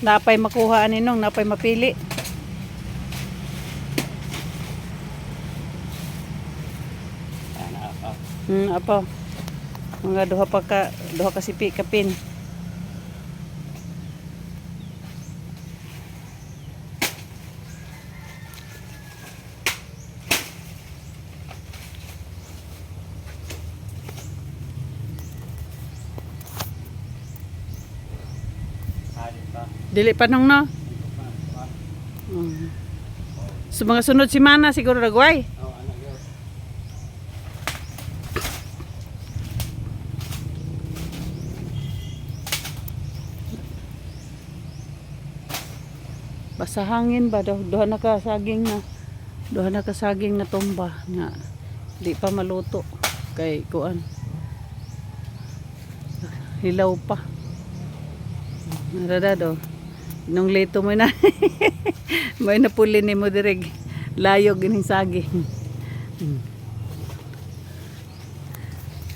Napay makuha ninong, napay mapili. Apa? Mga duha ka sipi kapin. Dili pa nung no. So mga sunod semana siguro ragway. Basa hangin ba duha na ka saging na tumba nga di pa maluto kay kuan. Hilaw pa. Naradado. Nung leto mo na. May napuli ni mo direg. Layo gining saging.